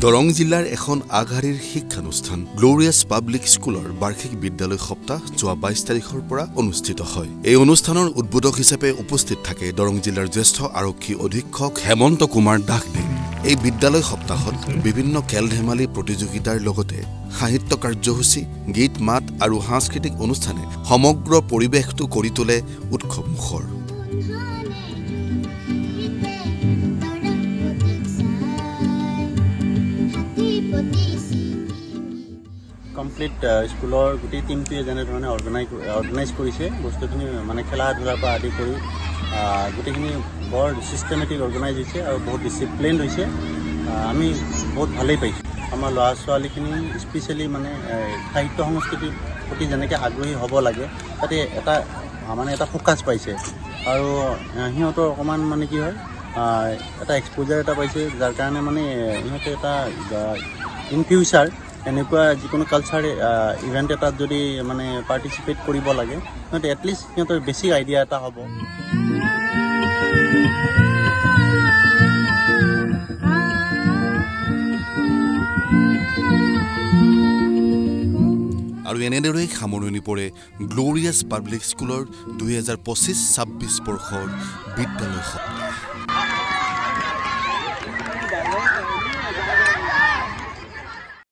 দৰং জিলাৰ এখন আগশাৰীৰ শিক্ষানুষ্ঠান গ্লোৰিয়াছ পাব্লিক স্কুলৰ বাৰ্ষিক বিদ্যালয় সপ্তাহ যোৱা 22 তাৰিখৰ পৰা অনুষ্ঠিত হয়। এই অনুষ্ঠানৰ উদ্বোধক হিচাপে উপস্থিত থাকে দৰং জিলাৰ জ্যেষ্ঠ আৰক্ষী অধীক্ষক হেমন্ত কুমাৰ দাসদে। এই বিদ্যালয় সপ্তাহত বিভিন্ন খেল-ধেমালি প্ৰতিযোগিতাৰ লগতে সাহিত্য কাৰ্যসূচী, গীত মাত আৰু সাংস্কৃতিক অনুষ্ঠানে সমগ্ৰ পৰিৱেশটো কৰি তোলে উৎসৱমুখৰ। কমপ্লিট স্কুলৰ গোটেই টিমটোৱে যেনেধৰণে অৰ্গেনাইজ কৰিছে বস্তুখিনি মানে খেলা ধূলাৰ পৰা আদি কৰি গোটেইখিনি বৰ ছিষ্টেমেটিক অৰ্গেনাইজ হৈছে আৰু বহুত ডিচিপ্লিন হৈছে। আমি বহুত ভালেই পাইছোঁ। আমাৰ ল'ৰা ছোৱালীখিনি স্পেচিয়েলি মানে সাহিত্য সংস্কৃতিৰ প্ৰতি যেনেকৈ আগ্ৰহী হ'ব লাগে তাতে এটা ফ'কাছ পাইছে আৰু সিহঁতৰ অকণমান মানে কি হয় এটা এক্সপ'জাৰ এটা পাইছে, যাৰ কাৰণে মানে সিহঁতে এটা ইন ফিউচাৰ এনেকুৱা যিকোনো কালচাৰ ইভেণ্ট এটাত যদি মানে পাৰ্টিচিপেট কৰিব লাগে সিহঁতে এটলিষ্ট সিহঁতৰ বেছিক আইডিয়া এটা হ'ব। আৰু এনেদৰেই সামৰণি পৰে গ্লোৰিয়াছ পাব্লিক স্কুলৰ 2025-26 বৰ্ষৰ বিদ্যালয় সপ্তাহ।